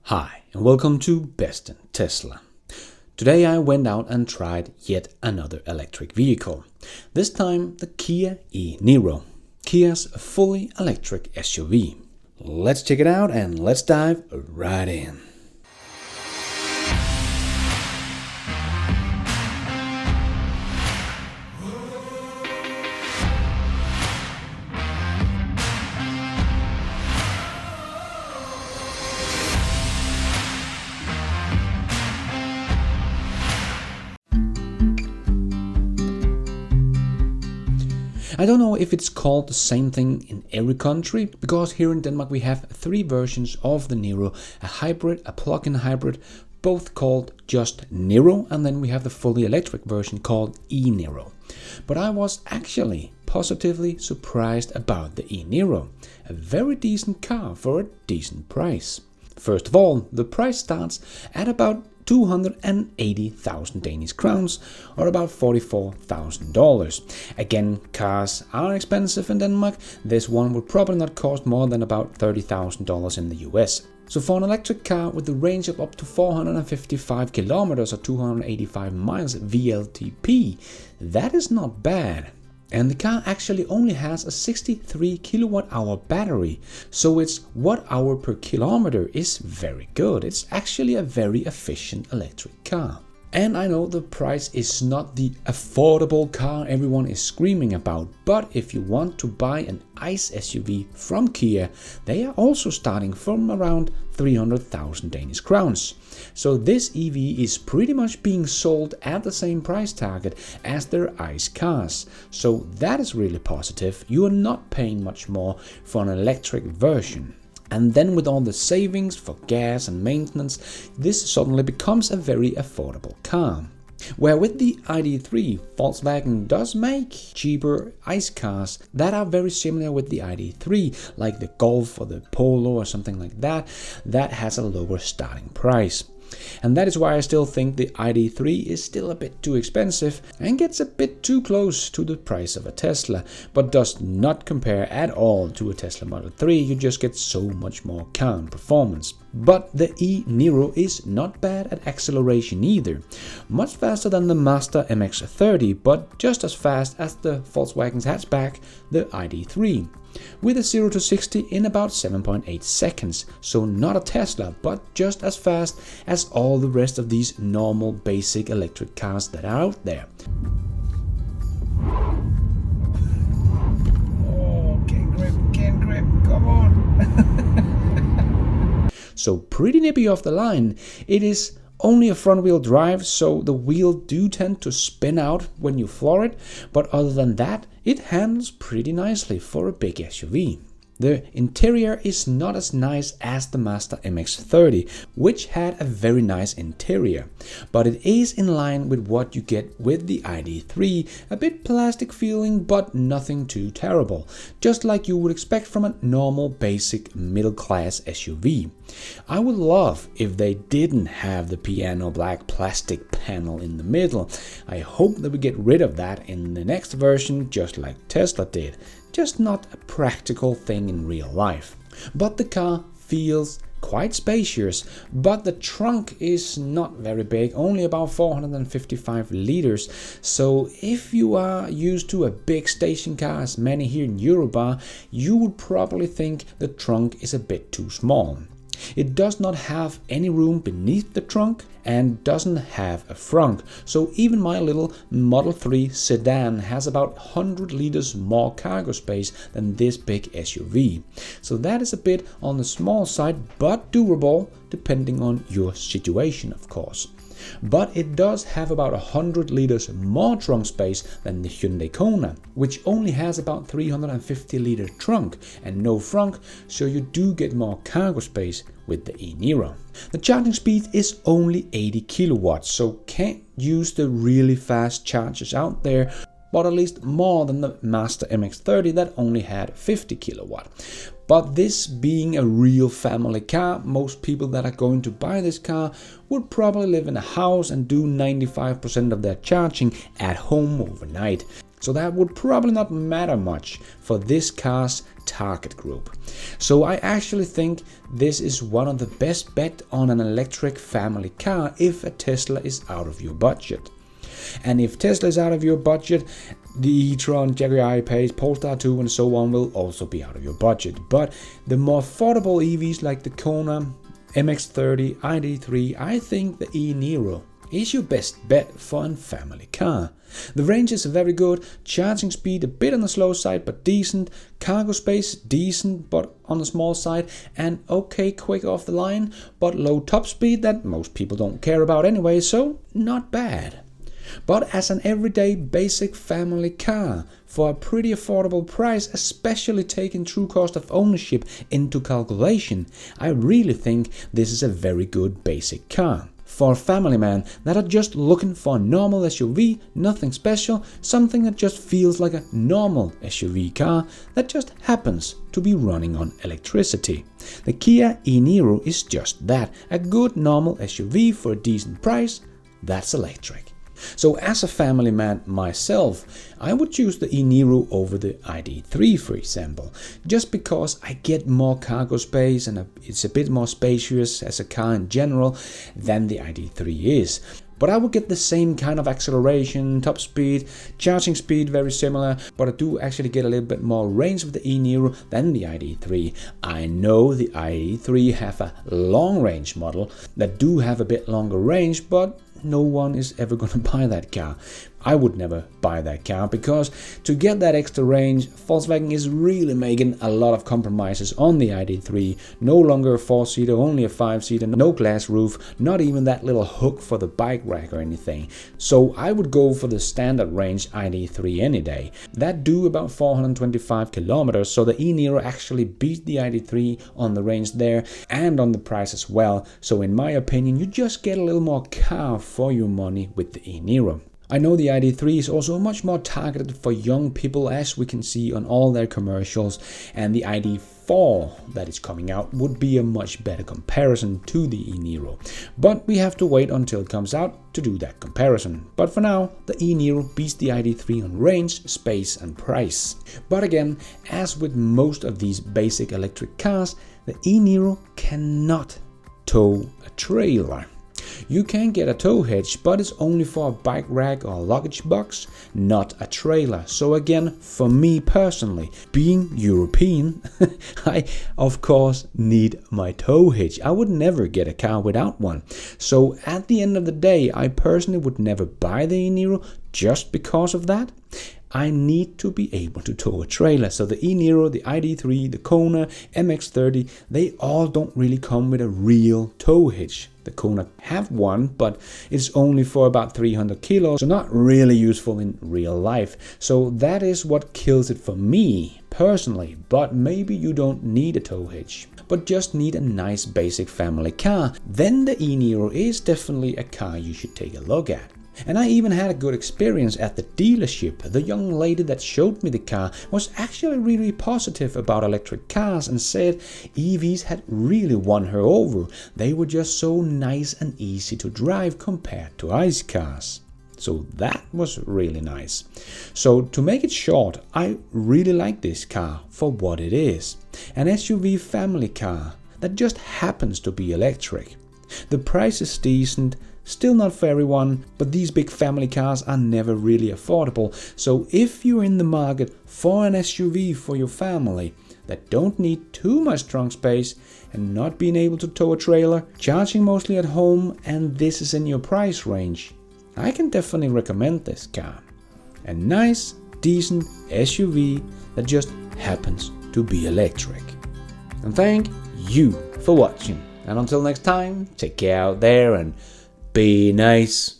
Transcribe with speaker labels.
Speaker 1: Hi and welcome to Best in Tesla. Today I went out and tried yet another electric vehicle. This time the Kia eNiro, Kia's fully electric SUV. Let's check it out and let's dive right in. I don't know if it's called the same thing in every country, because here in Denmark we have three versions of the Niro, a hybrid, a plug-in hybrid, both called just Niro, and then we have the fully electric version called eNiro. But I was actually positively surprised about the eNiro, a very decent car for a decent price. First of all, the price starts at about 280,000 Danish crowns, or about $44,000. Again, cars are expensive in Denmark. This one would probably not cost more than about $30,000 in the US. So for an electric car with a range of up to 455 kilometers or 285 miles VLTP, that is not bad. And the car actually only has a 63 kilowatt-hour battery, so its watt-hour per kilometer is very good. It's actually a very efficient electric car. And I know the price is not the affordable car everyone is screaming about, but if you want to buy an ICE SUV from Kia, they are also starting from around 300,000 Danish crowns. So this EV is pretty much being sold at the same price target as their ICE cars. So that is really positive. You are not paying much more for an electric version. And then with all the savings for gas and maintenance, this suddenly becomes a very affordable car. Where with the ID.3, Volkswagen does make cheaper ICE cars that are very similar with the ID.3, like the Golf or the Polo or something like that, that has a lower starting price. And that is why I still think the ID.3 is still a bit too expensive and gets a bit too close to the price of a Tesla, but does not compare at all to a Tesla Model 3. You just get so much more car and performance. But the eNiro is not bad at acceleration either. Much faster than the Mazda MX-30, but just as fast as the Volkswagen's hatchback, the ID.3. With a 0 to 60 in about 7.8 seconds, so not a Tesla, but just as fast as all the rest of these normal basic electric cars that are out there. Oh, can't grip, come on! So pretty nippy off the line. It is only a front-wheel drive, so the wheel do tend to spin out when you floor it, but other than that, it handles pretty nicely for a big SUV. The interior is not as nice as the Mazda MX-30, which had a very nice interior, but it is in line with what you get with the ID.3, a bit plastic feeling, but nothing too terrible, just like you would expect from a normal basic middle-class SUV. I would love if they didn't have the piano black plastic panel in the middle. I hope that we get rid of that in the next version, just like Tesla did. Just not a practical thing in real life. But the car feels quite spacious, but the trunk is not very big, only about 455 liters. So if you are used to a big station car, as many here in Europe are, you would probably think the trunk is a bit too small. It does not have any room beneath the trunk and doesn't have a frunk, so even my little Model 3 sedan has about 100 liters more cargo space than this big SUV. So that is a bit on the small side, but doable depending on your situation, of course. But it does have about 100 liters more trunk space than the Hyundai Kona, which only has about 350 liter trunk and no frunk, so you do get more cargo space with the eNiro. The charging speed is only 80 kilowatts, so can't use the really fast chargers out there, but at least more than the Mazda MX-30 that only had 50 kilowatt. But this being a real family car, most people that are going to buy this car would probably live in a house and do 95% of their charging at home overnight. So that would probably not matter much for this car's target group. So I actually think this is one of the best bet on an electric family car if a Tesla is out of your budget. And if Tesla is out of your budget, the e-tron, Jaguar I-Pace, Polestar 2 and so on will also be out of your budget. But the more affordable EVs like the Kona, MX-30, ID3, I think the eNiro is your best bet for a family car. The range is very good, charging speed a bit on the slow side but decent, cargo space decent but on the small side, and okay quick off the line, but low top speed that most people don't care about anyway, so not bad. But as an everyday basic family car for a pretty affordable price, especially taking true cost of ownership into calculation, I really think this is a very good basic car. For a family man that are just looking for a normal SUV, nothing special, something that just feels like a normal SUV car that just happens to be running on electricity. The Kia eNiro is just that, a good normal SUV for a decent price that's electric. So as a family man myself, I would choose the eNiro over the ID3 for example, just because I get more cargo space and it's a bit more spacious as a car in general than the ID3 is. But I would get the same kind of acceleration, top speed, charging speed very similar, but I do actually get a little bit more range with the eNiro than the ID3. I know the ID3 have a long range model that do have a bit longer range, but no one is ever going to buy that car. I would never buy that car because to get that extra range, Volkswagen is really making a lot of compromises on the ID3. No longer a 4-seater, only a 5-seater, no glass roof, not even that little hook for the bike rack or anything. So I would go for the standard range ID3 any day. That do about 425 kilometers, so the eNiro actually beat the ID3 on the range there and on the price as well. So in my opinion, you just get a little more car for your money with the eNiro. I know the ID3 is also much more targeted for young people, as we can see on all their commercials, and the ID4 that is coming out would be a much better comparison to the eNiro. But we have to wait until it comes out to do that comparison. But for now, the eNiro beats the ID3 on range, space and price. But again, as with most of these basic electric cars, the eNiro cannot tow a trailer. You can get a tow hitch, but it's only for a bike rack or a luggage box, not a trailer. So again, for me personally, being European, I of course need my tow hitch. I would never get a car without one. So at the end of the day, I personally would never buy the eNiro just because of that. I need to be able to tow a trailer. So the eNiro, the ID3, the Kona, MX-30, they all don't really come with a real tow hitch. The Kona have one, but it's only for about 300 kilos, so not really useful in real life. So that is what kills it for me personally. But maybe you don't need a tow hitch, but just need a nice basic family car. Then the eNiro is definitely a car you should take a look at. And I even had a good experience at the dealership. The young lady that showed me the car was actually really positive about electric cars and said EVs had really won her over. They were just so nice and easy to drive compared to ICE cars. So that was really nice. So to make it short, I really like this car for what it is. An SUV family car that just happens to be electric. The price is decent. Still not for everyone, but these big family cars are never really affordable. So if you're in the market for an SUV for your family that don't need too much trunk space and not being able to tow a trailer, charging mostly at home, and this is in your price range, I can definitely recommend this car. A nice, decent SUV that just happens to be electric. And thank you for watching. And until next time, take care out there and be nice.